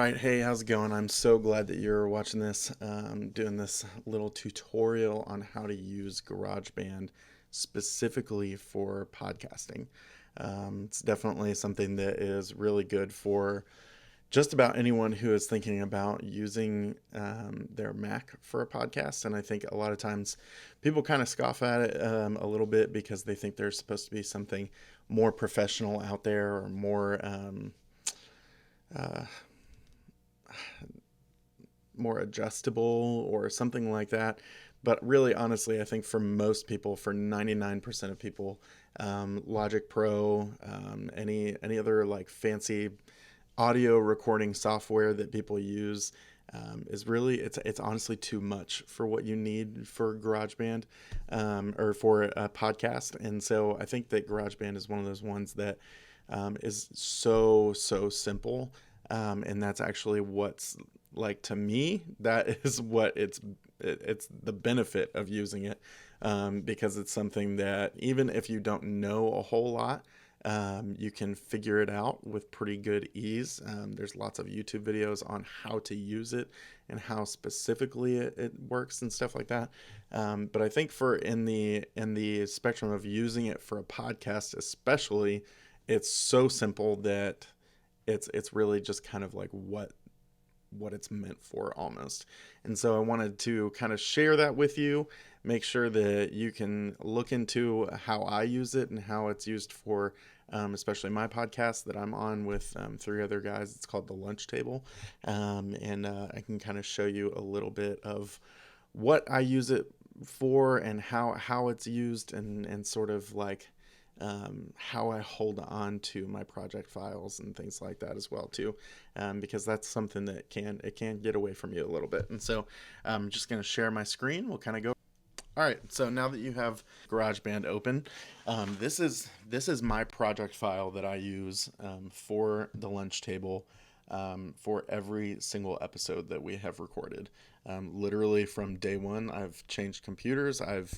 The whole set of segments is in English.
right, hey, how's it going? I'm so glad that you're watching this. Doing this little tutorial on how to use GarageBand specifically for podcasting. It's definitely something that is really good for just about anyone who is thinking about using their Mac for a podcast. And I think a lot of times people kind of scoff at it a little bit because they think there's supposed to be something more professional out there or uh, more adjustable or something like that. But really, honestly, I think for most people, for 99% of people, Logic Pro, any other like fancy audio recording software that people use is really it's honestly too much for what you need for GarageBand or for a podcast. And so I think that GarageBand is one of those ones that is so simple, and that's actually what's like to me that is what it's the benefit of using it, because it's something that even if you don't know a whole lot, you can figure it out with pretty good ease. There's lots of YouTube videos on how to use it and how specifically it works and stuff like that. But I think for in the spectrum of using it for a podcast, especially, it's so simple that it's really just kind of like what it's meant for almost. And so I wanted to kind of share that with you, make sure that you can look into how I use it and how it's used for especially my podcast that I'm on with three other guys. It's called The Lunch Table. And I can kind of show you a little bit of what I use it for and how it's used and sort of like how I hold on to my project files and things like that as well too, because that's something that can get away from you a little bit. And so I'm just going to share my screen. We'll kind of go. All right, so now that you have GarageBand open, this is my project file that I use for the lunch table, for every single episode that we have recorded. Literally from day one, I've changed computers, I've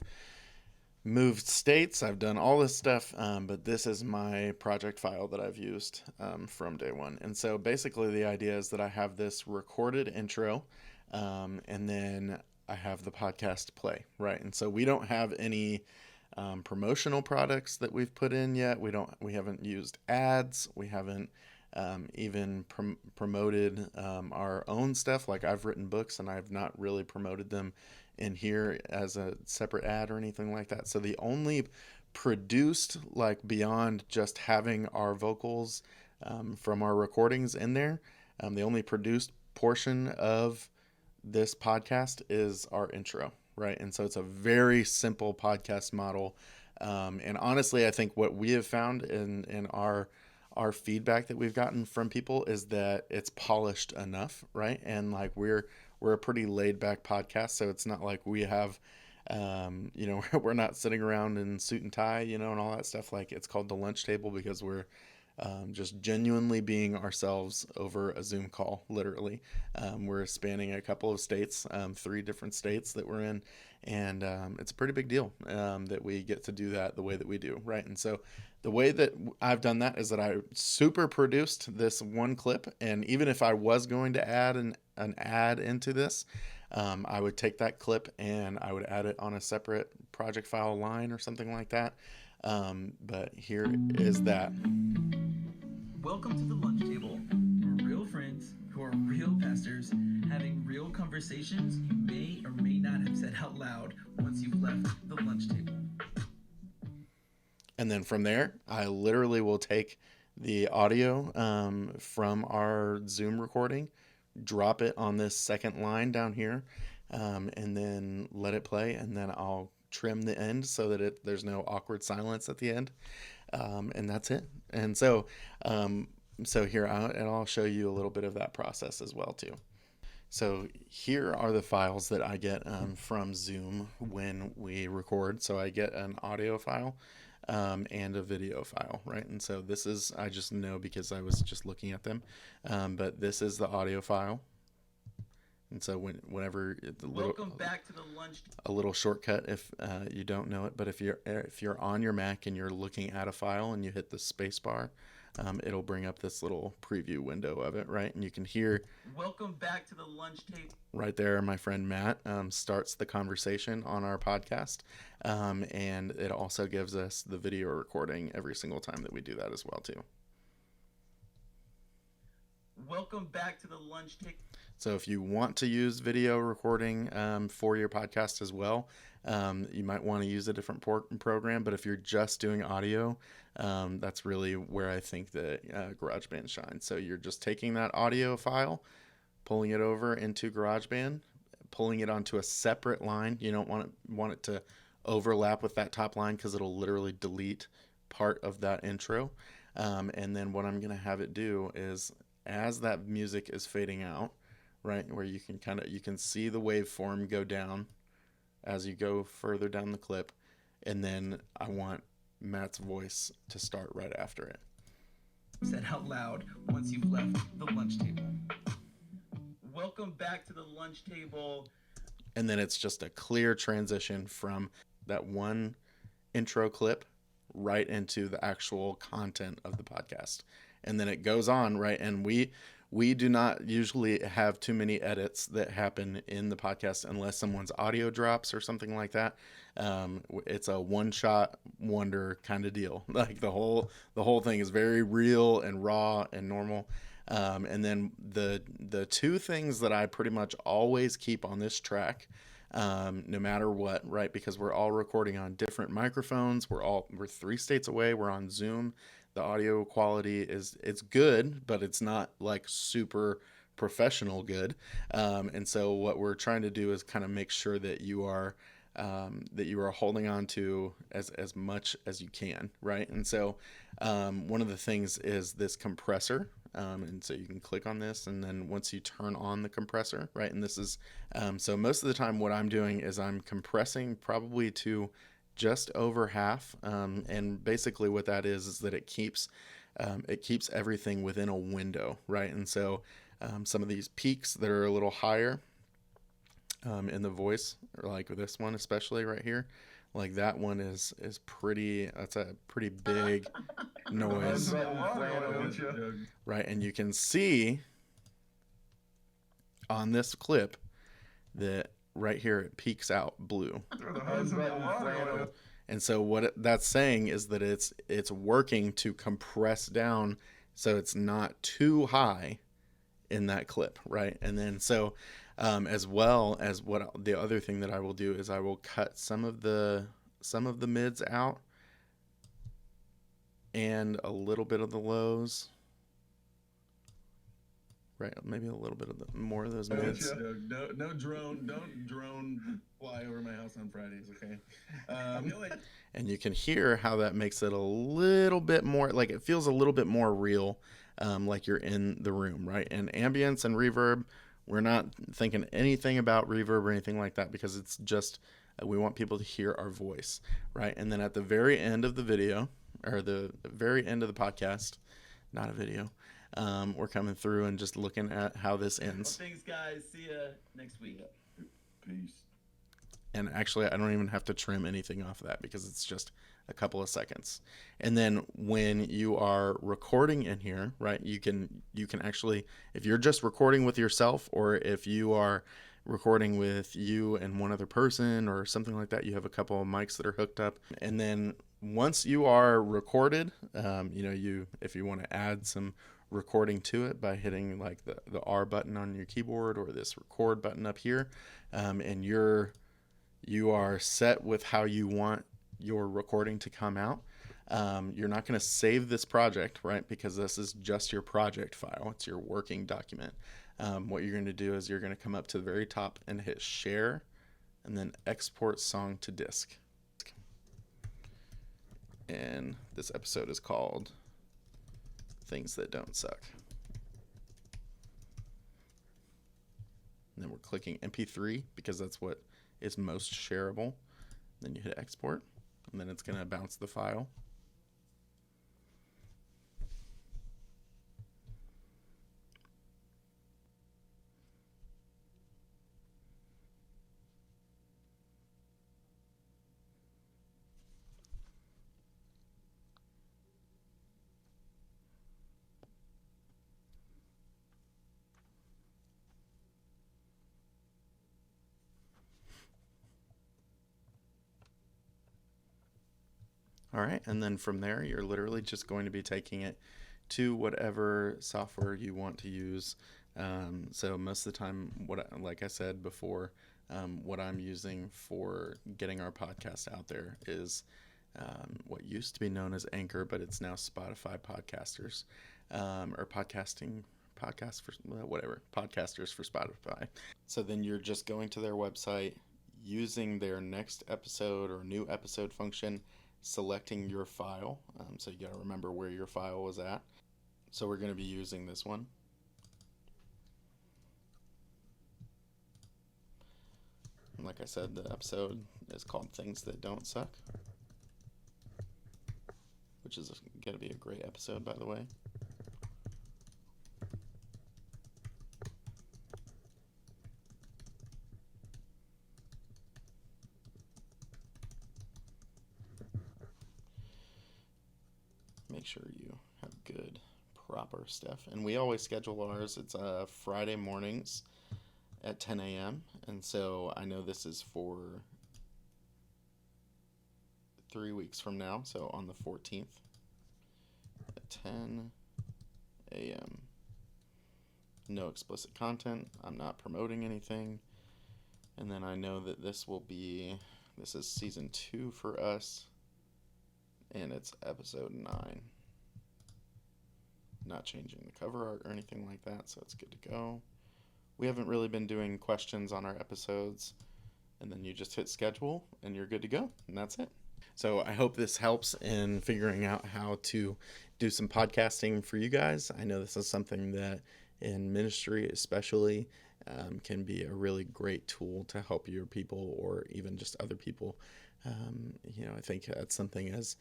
moved states, I've done all this stuff, but this is my project file that I've used from day one. And so basically, the idea is that I have this recorded intro, and then I have the podcast play, right? And so we don't have any promotional products that we've put in yet. We haven't used ads. We haven't even promoted our own stuff. Like I've written books and I've not really promoted them in here as a separate ad or anything like that. So the only produced, like beyond just having our vocals from our recordings in there, the only produced portion of this podcast is our intro, right? And so it's a very simple podcast model. And honestly, I think what we have found in our feedback that we've gotten from people is that it's polished enough, right? And like we're a pretty laid back podcast, so it's not like we have we're not sitting around in suit and tie, and all that stuff. Like it's called The Lunch Table because we're just genuinely being ourselves over a Zoom call, literally. We're spanning a couple of states, three different states that we're in, and it's a pretty big deal that we get to do that the way that we do, right? And so the way that I've done that is that I super produced this one clip, and even if I was going to add an ad into this, I would take that clip and I would add it on a separate project file line or something like that. But here is that. Welcome to the lunch table. We're real friends who are real pastors having real conversations you may or may not have said out loud once you've left the lunch table. And then from there, I literally will take the audio from our Zoom recording, drop it on this second line down here, and then let it play. And then I'll trim the end so that there's no awkward silence at the end. And that's it. And so here, and I'll show you a little bit of that process as well too. So here are the files that I get from Zoom when we record. So I get an audio file and a video file, right? And so this is, I just know because I was just looking at them, but this is the audio file. And so whenever Welcome back to the lunch. A little shortcut if you don't know it, but if you're on your Mac and you're looking at a file and you hit the space bar, it'll bring up this little preview window of it, right? And you can hear Welcome back to the lunch table. right there, my friend Matt starts the conversation on our podcast. And it also gives us the video recording every single time that we do that as well, too. Welcome back to the lunch table. So if you want to use video recording for your podcast as well, you might want to use a different program. But if you're just doing audio, that's really where I think that GarageBand shines. So you're just taking that audio file, pulling it over into GarageBand, pulling it onto a separate line. You don't want it to overlap with that top line because it'll literally delete part of that intro. And then what I'm going to have it do is, as that music is fading out, right, where you can see the waveform go down as you go further down the clip, and then I want Matt's voice to start right after it. Said out loud once you've left the lunch table. Welcome back to the lunch table. And then it's just a clear transition from that one intro clip right into the actual content of the podcast. And then it goes on, right? And we do not usually have too many edits that happen in the podcast unless someone's audio drops or something like that. It's a one-shot wonder kind of deal. Like the whole thing is very real and raw and normal. And then the two things that I pretty much always keep on this track, no matter what, right? Because we're all recording on different microphones. We're 3 states away. We're on Zoom. The audio quality it's good, but it's not like super professional good. And so what we're trying to do is kind of make sure that you are holding on to as much as you can, right? And so one of the things is this compressor. And so you can click on this, and then once you turn on the compressor, right? And this is, so most of the time what I'm doing is I'm compressing probably to just over half. And basically what that is that it keeps everything within a window, right? And so some of these peaks that are a little higher in the voice, like this one especially right here, like that one is pretty, that's a pretty big noise, right? And you can see on this clip that right here it peaks out blue. And so what that's saying is that it's working to compress down so it's not too high in that clip, right? And then so as well as what the other thing that I will do is I will cut some of the mids out and a little bit of the lows. Right, maybe a little bit of more of those mids. No drone, don't drone fly over my house on Fridays, okay? And you can hear how that makes it a little bit more, like it feels a little bit more real, like you're in the room, right? And ambience and reverb, we're not thinking anything about reverb or anything like that because it's just, we want people to hear our voice, right? And then at the very end of the video, or the very end of the podcast, not a video, we're coming through and just looking at how this ends. Well, thanks, guys. See ya next week. Peace. And actually, I don't even have to trim anything off of that because it's just a couple of seconds. And then when you are recording in here, right, you can actually, if you're just recording with yourself, or if you are recording with you and one other person or something like that, you have a couple of mics that are hooked up. And then once you are recorded, if you want to add some recording to it by hitting like the R button on your keyboard or this record button up here, and you are set with how you want your recording to come out. You're not going to save this project, right? Because this is just your project file. It's your working document. What you're going to do is you're going to come up to the very top and hit share and then export song to disk. And this episode is called Things That Don't Suck. And then we're clicking MP3 because that's what is most shareable. Then you hit export, and then it's going to bounce the file. All right, and then from there, you're literally just going to be taking it to whatever software you want to use. So most of the time, like I said before, what I'm using for getting our podcast out there is what used to be known as Anchor, but it's now Spotify Podcasters, or podcast for whatever, Podcasters for Spotify. So then you're just going to their website, using their next episode or new episode function, selecting your file. So you got to remember where your file was at. So we're going to be using this one. And like I said, the episode is called Things That Don't Suck, which is going to be a great episode, by the way. Make sure you have good, proper stuff. And we always schedule ours. It's Friday mornings at 10 a.m. And so I know this is for 3 weeks from now. So on the 14th at 10 a.m. No explicit content. I'm not promoting anything. And then I know that this is season 2 for us. And it's episode 9. Not changing the cover art or anything like that, so it's good to go. We haven't really been doing questions on our episodes, and then you just hit schedule and you're good to go, and that's it. So I hope this helps in figuring out how to do some podcasting for you guys. I know this is something that in ministry especially can be a really great tool to help your people or even just other people. I think that's something as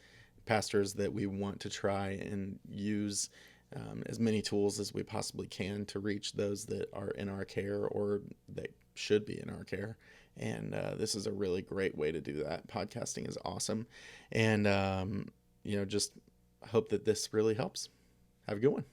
pastors that we want to try and use as many tools as we possibly can to reach those that are in our care or that should be in our care. And this is a really great way to do that. Podcasting is awesome. And, just hope that this really helps. Have a good one.